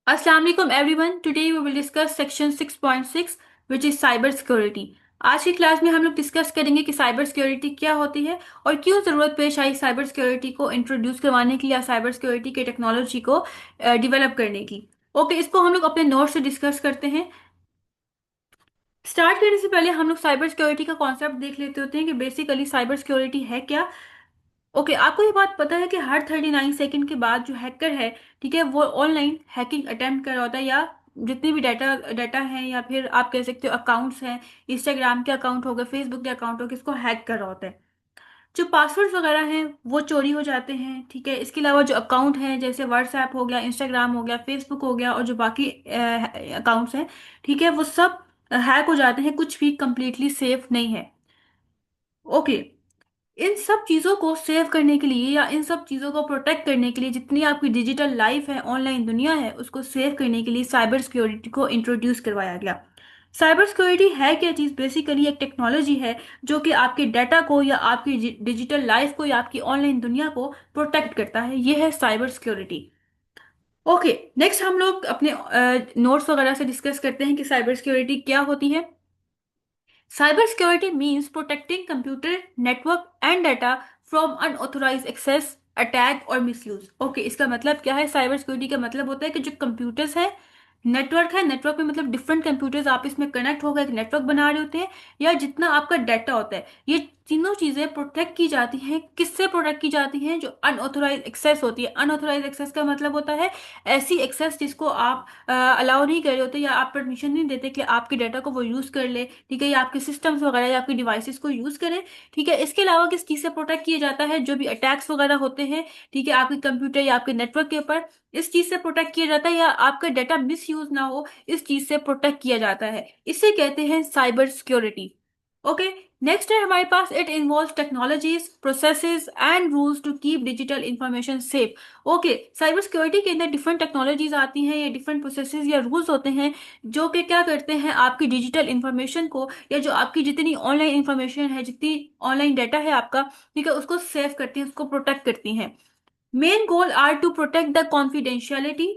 Assalamu alaikum everyone. Today we will discuss section 6.6 which is cyber security. आज की class में हम लोग डिस्कस करेंगे कि साइबर सिक्योरिटी क्या होती है और क्यों ज़रूरत पेश आई साइबर सिक्योरिटी को इंट्रोड्यूस करवाने की या साइबर सिक्योरिटी के टेक्नोलॉजी को डेवलप करने की। ओके, इसको हम लोग अपने नोट से डिस्कस करते हैं। स्टार्ट करने से पहले हम लोग साइबर सिक्योरिटी का कॉन्सेप्ट देख लेते होते हैं कि बेसिकली साइबर सिक्योरिटी है क्या। ओके, आपको ये बात पता है कि हर 39 सेकंड के बाद जो हैकर है, ठीक है, वो ऑनलाइन हैकिंग अटेम्प्ट कर रहा होता है, या जितने भी डाटा डाटा है या फिर आप कह सकते हो अकाउंट्स हैं, इंस्टाग्राम के अकाउंट हो गए, फेसबुक के अकाउंट हो गए, इसको हैक कर रहा होता है। जो पासवर्ड्स वगैरह हैं वो चोरी हो जाते हैं, ठीक है। इसके अलावा जो अकाउंट हैं जैसे व्हाट्सएप हो गया, इंस्टाग्राम हो गया, फेसबुक हो गया और जो बाकी अकाउंट्स हैं, ठीक है, वो सब हैक हो जाते हैं। कुछ भी कंप्लीटली सेफ नहीं है। ओके, इन सब चीज़ों को सेव करने के लिए या इन सब चीज़ों को प्रोटेक्ट करने के लिए, जितनी आपकी डिजिटल लाइफ है, ऑनलाइन दुनिया है, उसको सेव करने के लिए साइबर सिक्योरिटी को इंट्रोड्यूस करवाया गया। साइबर सिक्योरिटी है क्या चीज़? बेसिकली एक टेक्नोलॉजी है जो कि आपके डाटा को या आपकी डिजिटल लाइफ को या आपकी ऑनलाइन दुनिया को प्रोटेक्ट करता है। ये है साइबर सिक्योरिटी। ओके, नेक्स्ट हम लोग अपने नोट्स वगैरह से डिस्कस करते हैं कि साइबर सिक्योरिटी क्या होती है। Cyber security means protecting computer, network and data from unauthorized access, attack और मिसयूज। ओके, इसका मतलब क्या है? साइबर सिक्योरिटी का मतलब होता है कि जो कंप्यूटर्स है, नेटवर्क है, नेटवर्क में मतलब डिफरेंट कंप्यूटर्स आपस में कनेक्ट होकर एक नेटवर्क बना रहे होते हैं, या जितना आपका डाटा होता है, ये तीनों चीजें प्रोटेक्ट की जाती हैं। किससे प्रोटेक्ट की जाती हैं? जो अनऑथोराइज एक्सेस होती है। अनऑथोराइज एक्सेस का मतलब होता है ऐसी एक्सेस जिसको आप अलाउ नहीं कर रहे होते या आप परमिशन नहीं देते कि आपके डाटा को वो यूज कर ले, ठीक है, या आपके सिस्टम्स वगैरह या आपकी डिवाइसेस को यूज करें, ठीक है। इसके अलावा किस चीज से प्रोटेक्ट किया जाता है? जो भी अटैक्स वगैरह होते हैं, ठीक है, आपके कंप्यूटर या आपके नेटवर्क के ऊपर, इस चीज से प्रोटेक्ट किया जाता है, या आपका डाटा मिस यूज ना हो, इस चीज से प्रोटेक्ट किया जाता है। इसे कहते हैं साइबर सिक्योरिटी। ओके, नेक्स्ट है हमारे पास, it involve technologies, processes and rules to keep digital information safe. Okay, cyber security के अंदर डिफरेंट टेक्नोलॉजीज आती हैं या डिफरेंट प्रोसेसेस या रूल्स होते हैं जो कि क्या करते हैं, आपकी डिजिटल इंफॉर्मेशन को या जो आपकी जितनी ऑनलाइन इंफॉर्मेशन है, जितनी ऑनलाइन डाटा है आपका, ठीक है, उसको सेव करती हैं, उसको प्रोटेक्ट करती हैं। Main goal are to protect the confidentiality,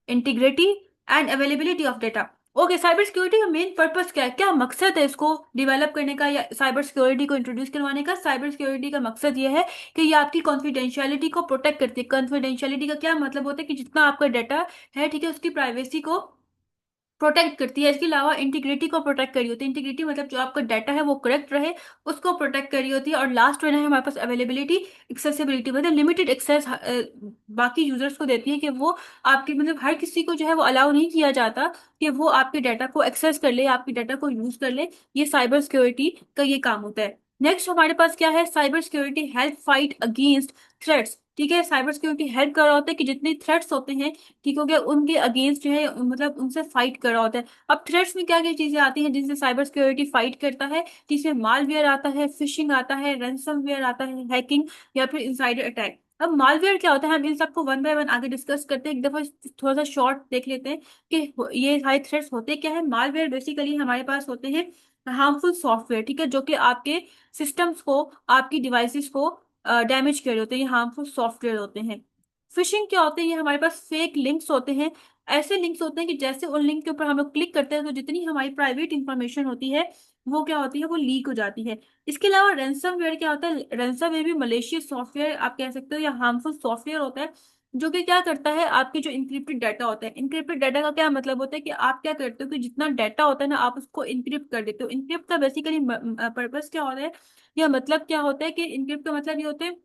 integrity and availability of data. Okay, cyber security का मेन पर्पस क्या है? क्या मकसद है इसको डेवलप करने का या साइबर सिक्योरिटी को इंट्रोड्यूस करवाने का? साइबर सिक्योरिटी का मकसद ये है कि ये आपकी कॉन्फिडेंशियलिटी को प्रोटेक्ट करती है। कॉन्फिडेंशियलिटी का क्या मतलब होता है? कि जितना आपका डाटा है, ठीक है, उसकी प्राइवेसी को प्रोटेक्ट करती है। इसके अलावा इंटीग्रिटी को प्रोटेक्ट करी होती है। इंटीग्रिटी मतलब जो आपका डाटा है वो करेक्ट रहे, उसको प्रोटेक्ट करी होती है। और लास्ट में है हमारे पास अवेलेबिलिटी, एक्सेसिबिलिटी, मतलब लिमिटेड एक्सेस बाकी यूजर्स को देती है, कि वो आपके मतलब हर किसी को जो है वो अलाउ नहीं किया जाता कि वो आपके डाटा को एक्सेस कर ले, आपके डाटा को यूज कर ले। ये साइबर सिक्योरिटी का ये काम होता है। नेक्स्ट हमारे पास क्या है? Cyber security help fight against threats. ठीक है, साइबर सिक्योरिटी हेल्प कर रहा होता है कि जितने थ्रेट्स होते हैं, ठीक हो गया, उनके अगेंस्ट जो है मतलब उनसे फाइट कर रहा होता है। अब थ्रेट्स में क्या क्या चीजें आती हैं जिनसे साइबर सिक्योरिटी फाइट करता है? जिसमें मालवेयर आता है, फिशिंग आता है, रैंसमवेयर आता है, हैकिंग या फिर इनसाइडर अटैक। अब मालवेयर क्या होता है, हम इन सबको वन बाय वन आगे डिस्कस करते हैं। एक दफा थोड़ा सा शॉर्ट देख लेते हैं कि ये सारे थ्रेट्स होते क्या है। मालवेयर बेसिकली हमारे पास होते हैं हार्मफुल सॉफ्टवेयर, ठीक है, जो कि आपके सिस्टम्स को, आपकी डिवाइसेस को डैमेज कर रहे होते हैं। ये हार्मफुल सॉफ्टवेयर होते हैं। फिशिंग क्या होते हैं? ये हमारे पास फेक लिंक्स होते हैं। ऐसे लिंक्स होते हैं कि जैसे उन लिंक के ऊपर हम लोग क्लिक करते हैं तो जितनी हमारी प्राइवेट इंफॉर्मेशन होती है वो क्या होती है, वो लीक हो जाती है। इसके अलावा रैंसमवेयर क्या होता है? रैंसमवेयर भी मलेशियस सॉफ्टवेयर आप कह सकते हो या हार्मफुल सॉफ्टवेयर होता है, जो कि क्या करता है, आपके जो इनक्रिप्टेड डाटा होता है। इनक्रिप्टेड डाटा का क्या मतलब होता है? कि आप क्या करते हो कि जितना डाटा होता है ना, आप उसको इनक्रिप्ट कर देते हो। इनक्रिप्ट का बेसिकली पर्पस क्या होता है, या मतलब क्या होता है? कि इनक्रिप्ट का मतलब ये होता है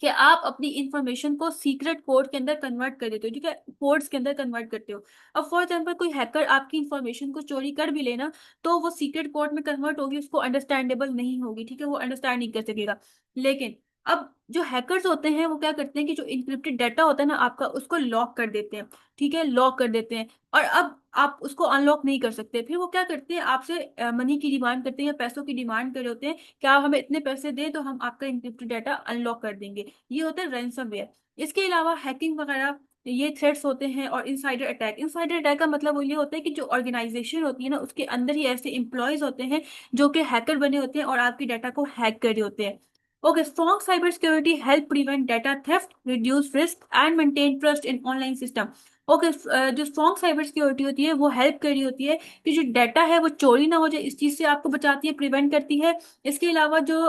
कि आप अपनी इंफॉर्मेशन को सीक्रेट कोड के अंदर कन्वर्ट कर देते हो, ठीक है, कोड्स के अंदर कन्वर्ट करते हो। अब फॉर एग्जाम्पल कोई हैकर आपकी इंफॉर्मेशन को चोरी कर भी लेना, तो वो सीक्रेट कोड में कन्वर्ट होगी, उसको अंडरस्टैंडेबल नहीं होगी, ठीक है, वो अंडरस्टैंड नहीं कर सकेगा। लेकिन अब जो हैकर्स होते हैं वो क्या करते हैं कि जो इंक्रिप्टेड डाटा होता है ना आपका, उसको लॉक कर देते हैं, ठीक है, लॉक कर देते हैं। और अब आप उसको अनलॉक नहीं कर सकते। फिर वो क्या करते हैं, आपसे मनी की डिमांड करते हैं या पैसों की डिमांड कर रहे होते हैं कि आप हमें इतने पैसे दें तो हम आपका इंक्रिप्टेड डाटा अनलॉक कर देंगे। ये होता है रैंसमवेयर। इसके अलावा हैकिंग वगैरह, ये थ्रेट्स होते हैं। और इनसाइडर अटैक, इनसाइडर अटैक का मतलब वो ये होता है कि जो ऑर्गेनाइजेशन होती है ना, उसके अंदर ही ऐसे एम्प्लॉयज होते हैं जो कि हैकर बने होते हैं और आपकी डाटा को हैक कर रहे होते हैं। Okay, strong cyber security help prevent data theft, reduce risk and maintain trust in online system. Okay, जो स्ट्रॉन्ग साइबर सिक्योरिटी होती है वो हेल्प कर रही होती है कि जो डाटा है वो चोरी ना हो जाए, इस चीज से आपको बचाती है, प्रिवेंट करती है। इसके अलावा जो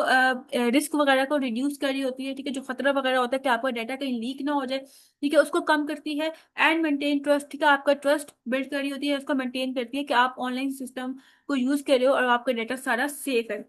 रिस्क वगैरह को रिड्यूस कर रही होती है, ठीक है, जो खतरा वगैरह होता है कि आपका डाटा कहीं लीक ना हो जाए, ठीक है, उसको कम करती है। एंड मेंटेन ट्रस्ट, ठीक है, आपका ट्रस्ट बिल्ड कर रही होती है, उसको मेंटेन करती है कि आप ऑनलाइन सिस्टम को यूज कर रहे हो और आपका डाटा सारा सेफ है।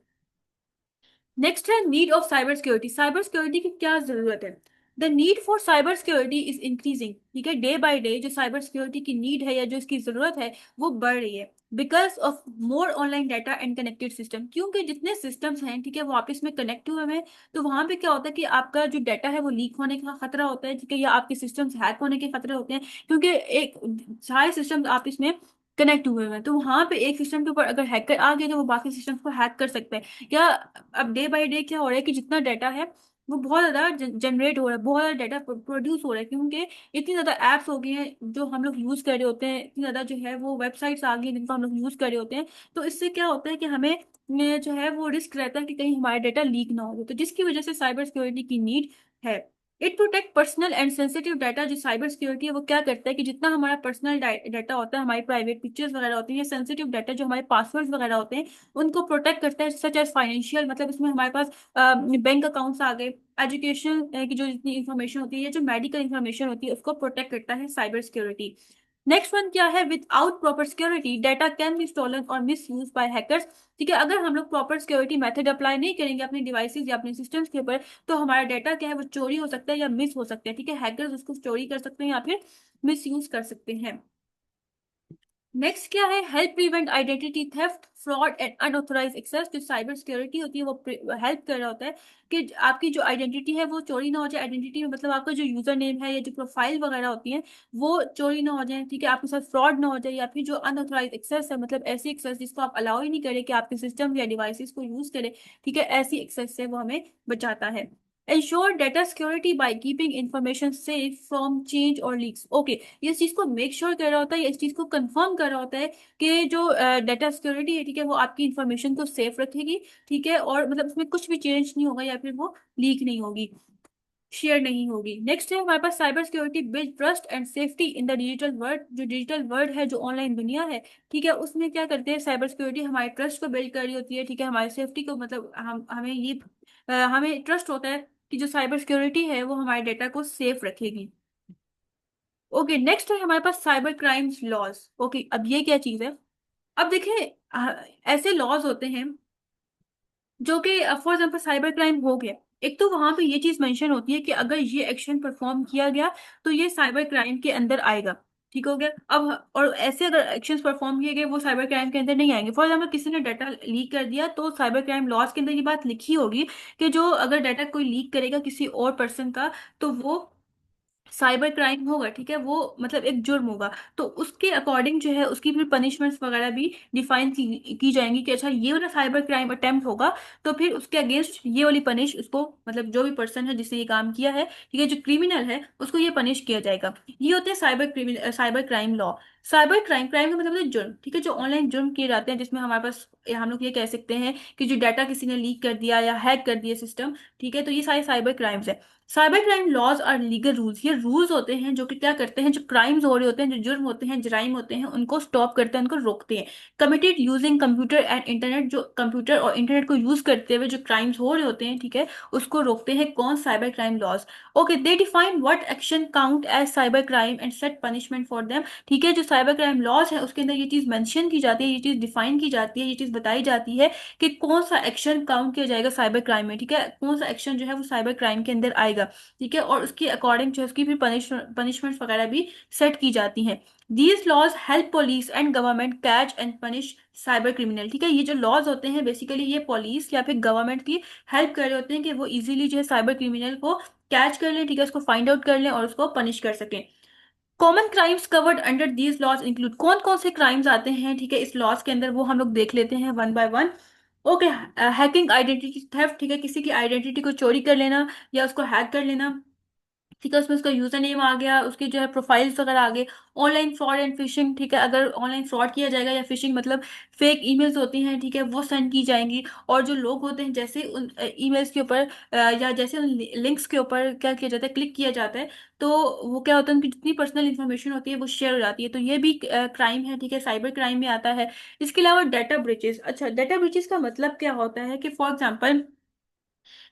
नेक्स्ट है need of cyber security. Cyber security की क्या जरूरत है? The need for cyber security is increasing, ठीक है, डे बाय डे जो साइबर सिक्योरिटी की नीड है या जो इसकी जरूरत है वो बढ़ रही है। Because of more online data and connected system, क्योंकि जितने सिस्टम्स हैं, ठीक है, वो आपस में कनेक्ट हुए हैं, तो वहां पे क्या होता है कि आपका जो डाटा है वो लीक होने का खतरा होता है, ठीक है, या आपके सिस्टम्स हैक होने के खतरे होते हैं, क्योंकि एक सारे सिस्टम्स आपस में कनेक्ट हुए हैं। तो वहां पे एक सिस्टम के ऊपर अगर हैकर आ गया तो वो बाकी सिस्टम्स को हैक कर सकते हैं। या अब डे बाय डे क्या हो रहा है कि जितना डाटा है वो बहुत ज्यादा जनरेट हो रहा है, बहुत ज्यादा डाटा प्रोड्यूस हो रहा है, क्योंकि इतनी ज्यादा एप्स हो गई हैं जो हम लोग यूज कर रहे होते हैं, इतनी ज्यादा जो है वो वेबसाइट्स आ गई हैं जिनको हम लोग यूज कर रहे होते हैं। तो इससे क्या होता है कि हमें जो है वो रिस्क रहता है कि कहीं हमारा डाटा लीक ना हो, तो जिसकी वजह से साइबर सिक्योरिटी की नीड है। It protect personal and sensitive data. जो साइबर सिक्योरिटी है वो क्या करता है कि जितना हमारा पर्सनल डाटा होता है, हमारी प्राइवेट पिक्चर्स वगैरह होती हैं, सेंसिटिव डाटा जो हमारे पासवर्ड्स वगैरह होते हैं, उनको प्रोटेक्ट करता है, सच एज फाइनेंशियल, मतलब इसमें हमारे पास बैंक अकाउंट्स आ गए, एजुकेशन की जो जितनी इंफॉर्मेशन होती है या जो मेडिकल इंफॉर्मेशन होती है उसको प्रोटेक्ट करता है साइबर सिक्योरिटी। नेक्स्ट वन क्या है? Without proper security data can be stolen और मिस यूज बाय हैकर्स। ठीक है, अगर हम लोग प्रॉपर सिक्योरिटी मेथड अप्लाई नहीं करेंगे अपने डिवाइसेस या अपने सिस्टम्स के ऊपर, तो हमारा डाटा क्या है वो चोरी हो सकता है या मिस हो सकता है, ठीक है, हैकर्स उसको चोरी कर सकते हैं या फिर मिस यूज कर सकते हैं। नेक्स्ट क्या है? Help prevent identity theft, fraud and unauthorise access. जो साइबर सिक्योरिटी होती है वो हेल्प कर रहा होता है कि आपकी जो आइडेंटिटी है वो चोरी ना हो जाए। आइडेंटिटी में मतलब आपका जो यूजर नेम है या जो प्रोफाइल वगैरह होती है वो चोरी ना हो जाए, ठीक है, आपके साथ फ्रॉड ना हो जाए, या फिर जो अनऑथराइज एक्सेस है मतलब ऐसी एक्सेस जिसको आप अलाउ ही नहीं करें कि आपके सिस्टम या डिवाइसेस को यूज करें, ठीक है, ऐसी एक्सेस से वो हमें बचाता है। Ensure data security by keeping information safe from change or leaks. Okay, ये इस चीज को मेक श्योर कर रहा होता है या इस चीज को कंफर्म कर रहा होता है कि जो डाटा सिक्योरिटी है, ठीक है, वो आपकी इंफॉर्मेशन को सेफ रखेगी, ठीक है, और मतलब उसमें कुछ भी चेंज नहीं होगा या फिर वो लीक नहीं होगी, शेयर नहीं होगी। नेक्स्ट है हमारे पास cyber security build trust and safety in the digital world. जो डिजिटल वर्ल्ड है, जो ऑनलाइन दुनिया है, ठीक है, उसमें क्या करते हैं साइबर सिक्योरिटी हमारे ट्रस्ट को बिल्ड कर रही होती है, ठीक है, हमारी सेफ्टी को, मतलब हम हमें ये हमें ट्रस्ट होता है कि जो साइबर सिक्योरिटी है वो हमारे डेटा को सेफ रखेगी। ओके, नेक्स्ट है हमारे पास साइबर क्राइम्स लॉज। ओके, अब ये क्या चीज है? अब देखिए, ऐसे लॉज होते हैं जो कि फॉर एग्जाम्पल साइबर क्राइम हो गया, एक तो वहां पे ये चीज मेंशन होती है कि अगर ये एक्शन परफॉर्म किया गया तो ये साइबर क्राइम के अंदर आएगा, ठीक हो गया। अब और ऐसे अगर एक्शंस परफॉर्म किए गए वो साइबर क्राइम के अंदर नहीं आएंगे। फॉर एग्जाम्पल किसी ने डाटा लीक कर दिया तो साइबर क्राइम लॉज के अंदर ये बात लिखी होगी कि जो अगर डाटा कोई लीक करेगा किसी और पर्सन का तो वो साइबर क्राइम होगा, ठीक है, वो मतलब एक जुर्म होगा। तो उसके अकॉर्डिंग जो है उसकी फिर पनिशमेंट्स वगैरह भी डिफाइन की जाएंगी कि अच्छा ये वाला साइबर क्राइम अटेम्प्ट होगा तो फिर उसके अगेंस्ट ये वाली पनिश उसको, मतलब जो भी पर्सन है जिसने ये काम किया है, ठीक है, जो क्रिमिनल है उसको ये पनिश किया जाएगा। ये होते हैं cyber crime law. Cyber crime, crime का मतलब होता है जुर्म, ठीक है, जो ऑनलाइन जुर्म किए जाते हैं जिसमें हमारे पास हम लोग ये कह सकते हैं कि जो डाटा किसी ने लीक कर दिया या हैक कर दिया सिस्टम, ठीक है, तो ये सारे साइबर क्राइम्स है। साइबर क्राइम लॉज और लीगल रूल्स, ये रूल्स होते हैं जो कि क्या करते हैं, जो क्राइम्स हो रहे होते हैं, जो जुर्म होते हैं, जराइम होते हैं, उनको स्टॉप करते हैं, उनको रोकते हैं। Committed using computer and internet, जो कंप्यूटर और इंटरनेट को यूज करते हुए जो क्राइम्स हो रहे होते हैं, ठीक है, उसको रोकते हैं कौन? Cyber crime laws. Okay, they define what action count as cyber crime and set punishment for them. ठीक है, जो साइबर क्राइम लॉज है उसके अंदर ये चीज मेंशन की जाती है, ये चीज डिफाइन की जाती है, ये चीज बताई जाती है कि कौन सा एक्शन काउंट किया जाएगा साइबर क्राइम में, ठीक है, कौन सा एक्शन जो है वो साइबर क्राइम के अंदर आएगा, ठीक है, और उसके अकॉर्डिंग जो है उसकी भी पनिशमेंट्स वगैरह भी सेट की जाती हैं। These laws help police and government catch and punish cyber criminal. ठीक है, ये जो लॉज होते हैं बेसिकली ये पुलिस या फिर गवर्नमेंट की हेल्प कर रहे होते हैं कि वो इजीली जो है साइबर क्रिमिनल को कैच कर लें, ठीक है, उसको फाइंड आउट कर लें और उसको पनिश कर सकें। Common crimes covered under these laws include, कौन कौन से क्राइम्स आते हैं, ठीक है, इस लॉज के अंदर वो हम लोग देख लेते हैं one by one. Okay, hacking identity theft, ठीक है, किसी की आइडेंटिटी को चोरी कर लेना या उसको हैक कर लेना। ठीक है, उसमें उसका यूजर नेम आ गया, उसकी जो है प्रोफाइल्स वगैरह आ गए। ऑनलाइन फ्रॉड एंड फिशिंग, ठीक है, अगर ऑनलाइन फ्रॉड किया जाएगा या फिशिंग मतलब फेक ईमेल्स होती हैं, ठीक है, वो सेंड की जाएंगी। और जो लोग होते हैं, जैसे उन ईमेल्स के ऊपर या जैसे उन लिंक्स के ऊपर क्या किया जाता है, क्लिक किया जाता है, तो वो क्या होता है, उनकी जितनी पर्सनल इन्फॉर्मेशन होती है वो शेयर हो जाती है। तो ये भी क्राइम है, ठीक है, साइबर क्राइम में आता है। इसके अलावा डाटा ब्रीचेस। अच्छा, डाटा ब्रीचेस का मतलब क्या होता है कि फॉर एग्जाम्पल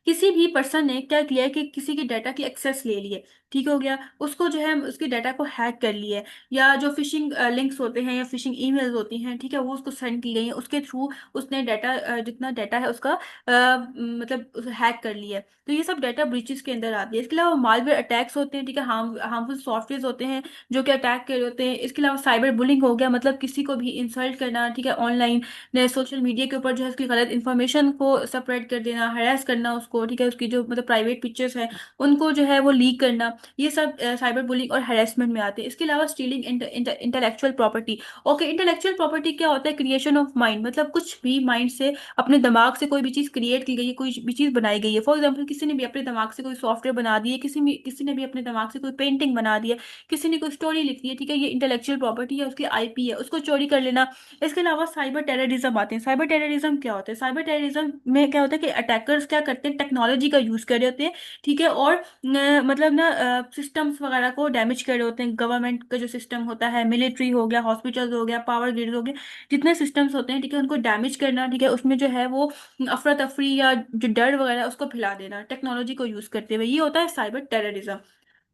किसी भी पर्सन ने क्या किया है कि किसी की डाटा की एक्सेस ले ली है, ठीक हो गया, उसको जो है उसकी डाटा को हैक कर लिया है, या जो फिशिंग लिंक्स होते हैं या फिशिंग ईमेल्स होती हैं, ठीक है, वो उसको सेंड की गई है, उसके थ्रू उसने डाटा जितना डाटा है उसका मतलब हैक कर लिया है। तो ये सब डाटा ब्रीचेस के अंदर आती है। इसके अलावा मालवेयर अटैक्स होते हैं, ठीक है, हार्मफुल सॉफ्टवेयर होते हैं जो कि अटैक कर रहे होते हैं। इसके अलावा साइबर बुलिंग हो गया, मतलब किसी को भी इंसल्ट करना, ठीक है, ऑनलाइन सोशल मीडिया के ऊपर जो है उसकी गलत इन्फॉर्मेशन को स्प्रेड कर देना, हरास करना उसको, ठीक है, उसकी जो मतलब प्राइवेट पिक्चर्स है उनको जो है वो लीक करना, ये सब साइबर बुलिंग और हरासमेंट में आते हैं। इसके अलावा stealing intellectual property. Okay, intellectual property क्या होता है? क्रिएशन ऑफ माइंड, मतलब कुछ भी माइंड से, अपने दिमाग से कोई भी चीज क्रिएट की गई है, कोई भी चीज बनाई गई है। फॉर एग्जाम्पल किसी ने भी अपने दिमाग से कोई सॉफ्टवेयर बना दी है, किसी ने भी अपने दिमाग से कोई पेंटिंग बना दी है, किसी ने कोई स्टोरी लिख दी है, ठीक है, ये इंटेलेक्चुअल प्रॉपर्टी है, उसकी आईपी है, उसको चोरी कर लेना। इसके अलावा साइबर टेररिज्म आते हैं। साइबर टेररिज्म क्या होता है? साइबर टेररिज्म में क्या होता है कि अटैकर्स क्या करते हैं, टेक्नोलॉजी का यूज कर रहे होते हैं, ठीक है, और मतलब ना सिस्टम्स वगैरह को डैमेज कर रहे होते हैं। गवर्नमेंट का जो सिस्टम होता है, मिलिट्री हो गया, हॉस्पिटल्स हो गया, पावर ग्रिड हो गया, जितने सिस्टम्स होते हैं, ठीक है, उनको डैमेज करना, ठीक है, उसमें जो है वो अफरा तफरी या जो डर वगैरह है, उसको फैला देना टेक्नोलॉजी को यूज करते हुए, ये होता है cyber terrorism.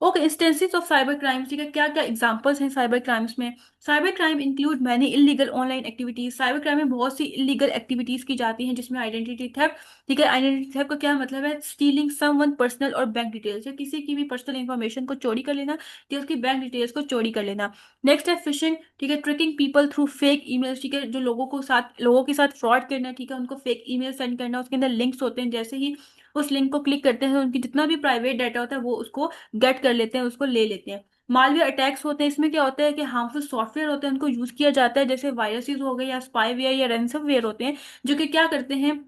Okay, instances of cyber crimes, ठीक है, क्या क्या एग्जांपल्स हैं साइबर क्राइम्स में? Cyber crime include many illegal online activities. Cyber crime में बहुत सी इलीगल एक्टिविटीज की जाती हैं, जिसमें आइडेंटिटी थेफ्ट, ठीक है, आइडेंटिटी थेफ्ट का क्या मतलब है? स्टीलिंग समवन पर्सनल और बैंक डिटेल्स, या किसी की भी पर्सनल इन्फॉर्मेशन को चोरी कर लेना, या उसकी बैंक डिटेल्स को चोरी कर लेना। नेक्स्ट है फिशिंग, ठीक है, tricking people through fake emails, ठीक है, जो लोगों के साथ फ्रॉड करना, ठीक है, उनको फेक ईमेल सेंड करना, उसके अंदर लिंक्स होते हैं, जैसे ही उस लिंक को क्लिक करते हैं उनकी जितना भी प्राइवेट डाटा होता है वो उसको गेट कर लेते हैं, उसको ले लेते हैं। मालवेयर अटैक्स होते हैं, इसमें क्या होता है कि हार्मफुल सॉफ्टवेयर होते हैं, उनको यूज किया जाता है, जैसे वायरसेस हो गए या स्पाईवेयर या रैंसमवेयर होते हैं, जो कि क्या करते हैं,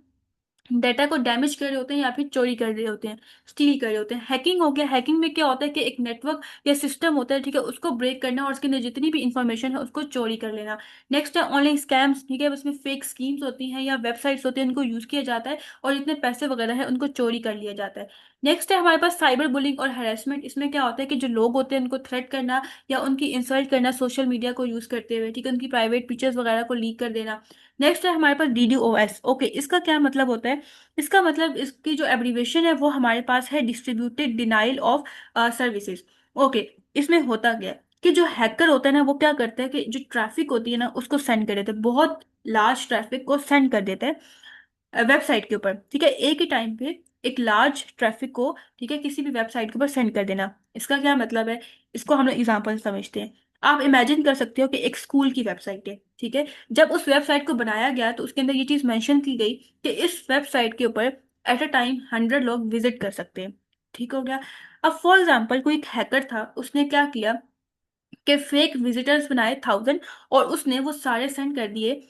डाटा को डैमेज कर रहे होते हैं या फिर चोरी कर रहे होते हैं, स्टील कर रहे होते हैं। हैकिंग हो गया, हैकिंग में क्या होता है कि एक नेटवर्क या सिस्टम होता है, ठीक है, उसको ब्रेक करना और उसके अंदर जितनी भी इंफॉर्मेशन है उसको चोरी कर लेना। नेक्स्ट है ऑनलाइन स्कैम्स, ठीक है, उसमें फेक स्कीम्स होती हैं या वेबसाइट्स होती हैं, उनको यूज किया जाता है और जितने पैसे वगैरह है उनको चोरी कर लिया जाता है। नेक्स्ट है हमारे पास साइबर बुलिंग और हरेसमेंट। इसमें क्या होता है कि जो लोग होते हैं उनको थ्रेट करना या उनकी इंसल्ट करना सोशल मीडिया को यूज करते हुए, ठीक है, उनकी प्राइवेट पिक्चर्स वगैरह को लीक कर देना। नेक्स्ट है हमारे पास DDoS। ओके, इसका क्या मतलब होता है? इसका मतलब, इसकी जो एब्रीवेशन है वो हमारे पास है distributed denial of services. Okay, इसमें होता क्या है कि जो हैकर होता है ना वो क्या करता है कि जो ट्रैफिक होती है ना उसको सेंड कर देते हैं, बहुत लार्ज ट्रैफिक को सेंड कर देते हैं वेबसाइट के ऊपर, ठीक है, एक ही टाइम पे एक लार्ज ट्रैफिक को, ठीक है, किसी भी वेबसाइट के ऊपर सेंड कर देना। इसका क्या मतलब है? इसको हम लोग एग्जाम्पल समझते हैं। आप इमेजिन कर सकते हो कि एक स्कूल की वेबसाइट है, ठीक है, जब उस वेबसाइट को बनाया गया तो उसके अंदर ये चीज मेंशन की गई कि इस वेबसाइट के ऊपर एट अ टाइम 100 लोग विजिट कर सकते हैं, ठीक हो गया। अब फॉर एग्जाम्पल कोई एक हैकर था, उसने क्या किया के फेक विजिटर्स बनाए 1000 और उसने वो सारे सेंड कर दिए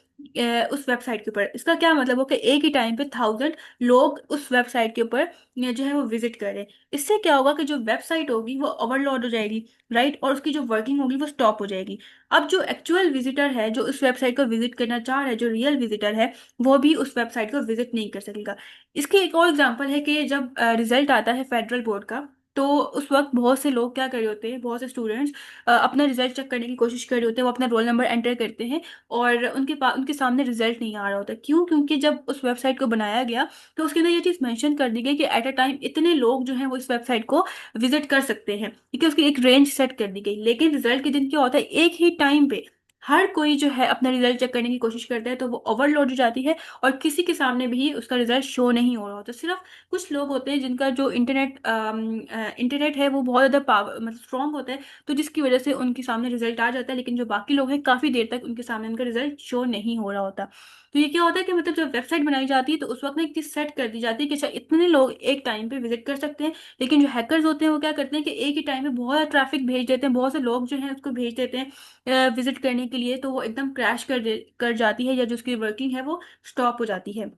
उस वेबसाइट के ऊपर। इसका क्या मतलब हो कि एक ही टाइम पे 1000 लोग उस वेबसाइट के ऊपर जो है वो विजिट कर रहे हैं। इससे क्या होगा कि जो वेबसाइट होगी वो ओवरलोड हो जाएगी, राइट, और उसकी जो वर्किंग होगी वो स्टॉप हो जाएगी। अब जो एक्चुअल विजिटर है जो उस वेबसाइट को विजिट करना चाह रहा है, जो रियल विजिटर है, वो भी उस वेबसाइट को विजिट नहीं कर सकेगा। इसकी एक और एग्जांपल है कि जब रिजल्ट आता है फेडरल बोर्ड का, तो उस वक्त बहुत से लोग क्या कर रहे होते हैं, बहुत से स्टूडेंट्स अपना रिजल्ट चेक करने की कोशिश कर रहे होते हैं, वो अपना रोल नंबर एंटर करते हैं और उनके पास उनके सामने रिजल्ट नहीं आ रहा होता। क्यों? क्योंकि जब उस वेबसाइट को बनाया गया तो उसके अंदर ये चीज़ मेंशन कर दी गई कि एट अ टाइम इतने लोग जो हैं वो इस वेबसाइट को विजिट कर सकते हैं, ठीक है, उसकी एक रेंज सेट कर दी गई। लेकिन रिजल्ट के दिन क्या होता है, एक ही टाइम पे हर कोई जो है अपना रिजल्ट चेक करने की कोशिश करता है, तो वो ओवरलोड हो जाती है और किसी के सामने भी उसका रिजल्ट शो नहीं हो रहा होता। सिर्फ कुछ लोग होते हैं जिनका जो इंटरनेट है वो बहुत ज़्यादा पावर मतलब स्ट्रांग होता है, तो जिसकी वजह से उनके सामने रिजल्ट आ जाता है, लेकिन जो बाकी लोग हैं काफ़ी देर तक उनके सामने उनका रिजल्ट शो नहीं हो रहा होता। तो ये क्या होता है कि मतलब जब वेबसाइट बनाई जाती है तो उस वक्त ना एक चीज़ सेट कर दी जाती है कि अच्छा इतने लोग एक टाइम पे विजिट कर सकते हैं। लेकिन जो हैकर्स होते हैं वो क्या करते हैं कि एक ही टाइम पे बहुत ज़्यादा ट्रैफिक भेज देते हैं, बहुत से लोग जो हैं उसको भेज देते हैं विजिट करने के लिए, तो वो एकदम क्रैश कर जाती है या जो उसकी वर्किंग है वो स्टॉप हो जाती है।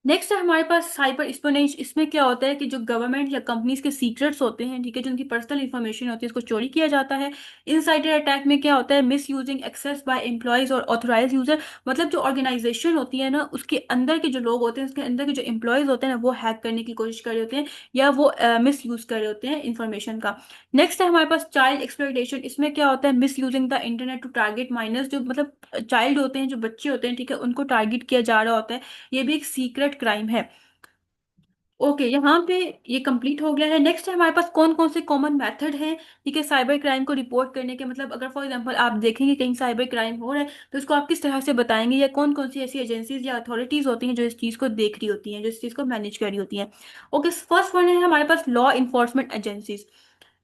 नेक्स्ट है हमारे पास साइबर स्पियोनेज। इसमें क्या होता है कि जो गवर्नमेंट या कंपनीज के सीक्रेट्स होते हैं, ठीक है, जो उनकी पर्सनल इंफॉर्मेशन होती है, उसको चोरी किया जाता है। इनसाइडर अटैक में क्या होता है, misusing access by employees और ऑथोराइज यूजर। मतलब जो ऑर्गेनाइजेशन होती है ना, उसके अंदर के जो लोग होते हैं, उसके अंदर के जो एम्प्लॉयज होते हैं ना, वो हैक करने की कोशिश कर रहे होते हैं या वो मिस यूज कर रहे होते हैं इंफॉर्मेशन का। नेक्स्ट है हमारे पास चाइल्ड एक्सप्लॉइटेशन। इसमें क्या होता है, misusing the internet to target minors. जो मतलब चाइल्ड होते हैं, जो बच्चे होते हैं, ठीक है, उनको टारगेट किया जा रहा होता है। ये भी एक सीक्रेट क्राइम है। ओके, यहाँ पे ये कंप्लीट हो गया है। नेक्स्ट है हमारे पास कौन कौन से कॉमन मेथड हैं, ठीक है, साइबर क्राइम को रिपोर्ट करने के। मतलब अगर फॉर एग्जांपल आप देखेंगे कहीं साइबर क्राइम हो रहा है, तो इसको आप किस तरह से बताएंगे, या कौन कौन सी ऐसी एजेंसीज या अथॉरिटीज होती हैं जो इस चीज़ को देख रही होती हैं, जो इस चीज़ को मैनेज कर रही होती हैं। ओके, फर्स्ट वन है हमारे पास law enforcement agencies.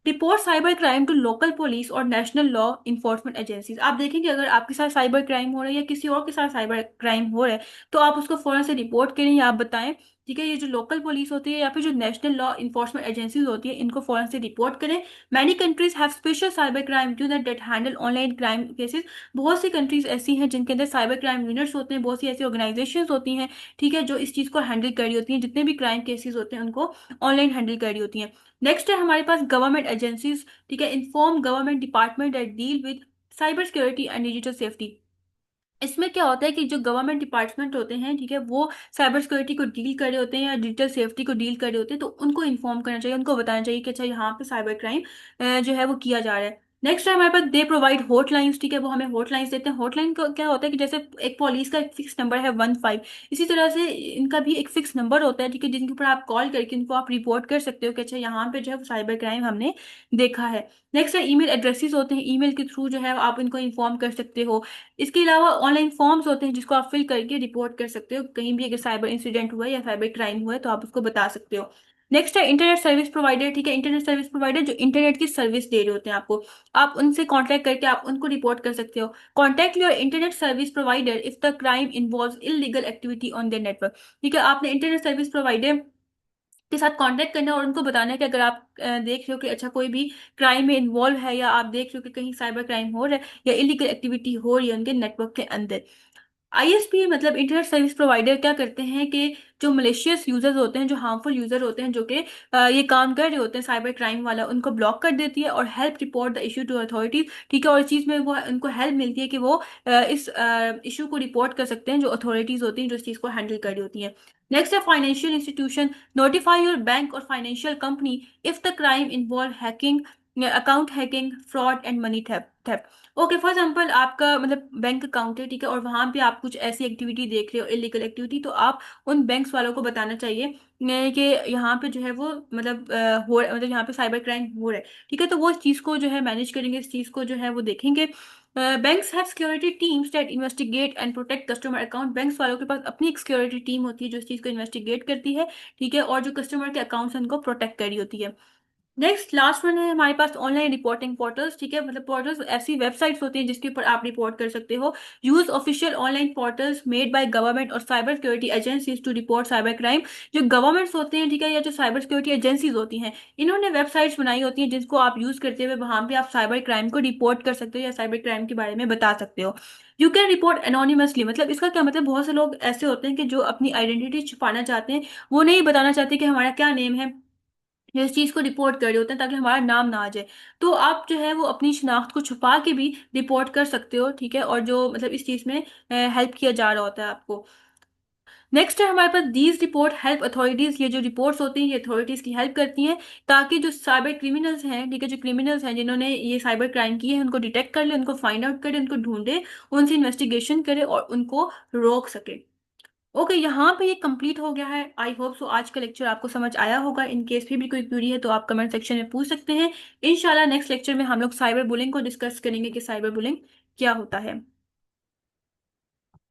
Report cyber crime to local police और नेशनल लॉ इन्फोर्समेंट एजेंसीज। आप देखेंगे अगर आपके साथ साइबर क्राइम हो रहा है या किसी और के साथ साइबर क्राइम हो रहा है, तो आप उसको फौरन से रिपोर्ट करें या आप बताएं, ठीक है। ये जो लोकल पुलिस होती है या फिर जो नेशनल लॉ इन्फोर्समेंट एजेंसीज होती है, इनको फौरन से रिपोर्ट करें। Many countries have special cyber crime unit that handle online crime cases. बहुत सी कंट्रीज ऐसी हैं जिनके अंदर साइबर क्राइम यूनिट्स होते हैं, बहुत सी ऐसी ऑर्गेनाइजेशंस होती हैं, ठीक है, जो इस चीज़ को हैंडल कर रही होती हैं, जितने भी क्राइम केसेस होते हैं उनको ऑनलाइन हैंडल कर रही होती हैं। नेक्स्ट है हमारे पास गवर्नमेंट एजेंसीज, ठीक है, inform government department that deal with cyber security and digital safety. इसमें क्या होता है कि जो गवर्नमेंट डिपार्टमेंट होते हैं, ठीक है, वो साइबर सिक्योरिटी को डील कर रहे होते हैं या डिजिटल सेफ्टी को डील कर रहे होते हैं, तो उनको इन्फॉर्म करना चाहिए, उनको बताना चाहिए कि अच्छा यहाँ पे साइबर क्राइम जो है वो किया जा रहा है। नेक्स्ट है हमारे पास दे प्रोवाइड हॉटलाइंस, ठीक है, वो हमें हॉटलाइंस देते हैं। हॉटलाइन का क्या होता है कि जैसे एक पुलिस का एक फिक्स नंबर है 15, इसी तरह से इनका भी एक फिक्स नंबर होता है, ठीक है, जिनके ऊपर आप कॉल करके इनको आप रिपोर्ट कर सकते हो कि अच्छा यहाँ पे जो है साइबर क्राइम हमने देखा है। नेक्स्ट है ईमेल एड्रेसेस होते हैं, ईमेल के थ्रू जो है आप इनको इन्फॉर्म कर सकते हो। इसके अलावा ऑनलाइन फॉर्म्स होते हैं जिसको आप फिल करके रिपोर्ट कर सकते हो, कहीं भी अगर साइबर इंसिडेंट हुआ है या साइबर क्राइम हुआ है तो आप उसको बता सकते हो। नेक्स्ट है इंटरनेट सर्विस प्रोवाइडर, ठीक है, इंटरनेट सर्विस प्रोवाइडर जो इंटरनेट की सर्विस दे रहे होते हैं आपको, आप उनसे कांटेक्ट करके आप उनको रिपोर्ट कर सकते हो। Contact your internet service provider if the crime involve illegal activity on their network. ठीक है, आपने इंटरनेट सर्विस प्रोवाइडर के साथ कांटेक्ट करना है और उनको बताना है कि अगर आप देख रहे हो कि अच्छा कोई भी क्राइम में इन्वॉल्व है, या आप देख रहे हो कि कहीं साइबर क्राइम हो रहा है या इलीगल एक्टिविटी हो रही है उनके नेटवर्क के अंदर। आईएसपी मतलब इंटरनेट सर्विस प्रोवाइडर क्या करते हैं कि जो मलेशियस यूजर्स होते हैं, जो हार्मफुल यूजर होते हैं, जो कि ये काम कर रहे होते हैं साइबर क्राइम वाला, उनको ब्लॉक कर देती है और help report the issue to authorities. ठीक है, और इस चीज़ में वो उनको हेल्प मिलती है कि वो इस इशू को रिपोर्ट कर सकते हैं जो अथॉरिटीज होती हैं जो इस चीज़ को हैंडल कर रही होती हैं। नेक्स्ट है financial institution. Notify your bank और financial company if the crime involve hacking, account hacking, fraud and money theft. Okay, for example आपका मतलब बैंक अकाउंट है, ठीक है, और वहां पे आप कुछ ऐसी एक्टिविटी देख रहे हो, इलीगल एक्टिविटी, तो आप उन बैंक्स वालों को बताना चाहिए कि यहाँ पे जो है वो मतलब मतलब यहाँ पे साइबर क्राइम हो रहा है, ठीक है, तो वो इस चीज़ को जो है मैनेज करेंगे, इस चीज़ को जो है वो देखेंगे। Banks have security teams that investigate and protect customer account. Banks वालों के पास अपनी एक सिक्योरिटी टीम होती है जो इस चीज़ को इन्वेस्टिगेट करती है, ठीक है, और जो कस्टमर के अकाउंट्स हैं उनको प्रोटेक्ट कर रही होती है। नेक्स्ट लास्ट वन है हमारे पास ऑनलाइन रिपोर्टिंग पोर्टल्स, ठीक है, मतलब पोर्टल्स ऐसी वेबसाइट्स होती हैं जिसके ऊपर आप रिपोर्ट कर सकते हो। Use official online portals made by government और cyber security agencies to report cyber crime. जो गवर्नमेंट्स होते हैं, ठीक है, या जो साइबर सिक्योरिटी एजेंसीज होती हैं, इन्होंने वेबसाइट्स बनाई होती हैं जिनको आप यूज करते हुए वहां पे आप साइबर क्राइम को रिपोर्ट कर सकते हो या साइबर क्राइम के बारे में बता सकते हो। You can report anonymously. मतलब इसका क्या मतलब, बहुत से लोग ऐसे होते हैं कि जो अपनी आइडेंटिटी छुपाना चाहते हैं, वो नहीं बताना चाहते कि हमारा क्या नेम है, जो इस चीज को रिपोर्ट कर रहे होते हैं ताकि हमारा नाम ना आ जाए। तो आप जो है वो अपनी शिनाख्त को छुपा के भी रिपोर्ट कर सकते हो, ठीक है, और जो मतलब इस चीज में हेल्प किया जा रहा होता है आपको। नेक्स्ट है हमारे पास दीज रिपोर्ट हेल्प अथॉरिटीज। ये जो रिपोर्ट्स होती हैं ये अथॉरिटीज की हेल्प करती हैं ताकि जो साइबर क्रिमिनल्स हैं, ठीक है, जो क्रिमिनल्स हैं जिन्होंने ये साइबर क्राइम किए हैं, उनको डिटेक्ट कर ले, उनको फाइंड आउट करे, उनको ढूंढे, उनसे इन्वेस्टिगेशन करे और उनको रोक सके। ओके, यहाँ पे ये कंप्लीट हो गया है। आई होप सो आज का लेक्चर आपको समझ आया होगा। इन केस फिर भी कोई क्वेरी है तो आप कमेंट सेक्शन में पूछ सकते हैं। इंशाल्लाह नेक्स्ट लेक्चर में हम लोग साइबर बुलिंग को डिस्कस करेंगे कि साइबर बुलिंग क्या होता है।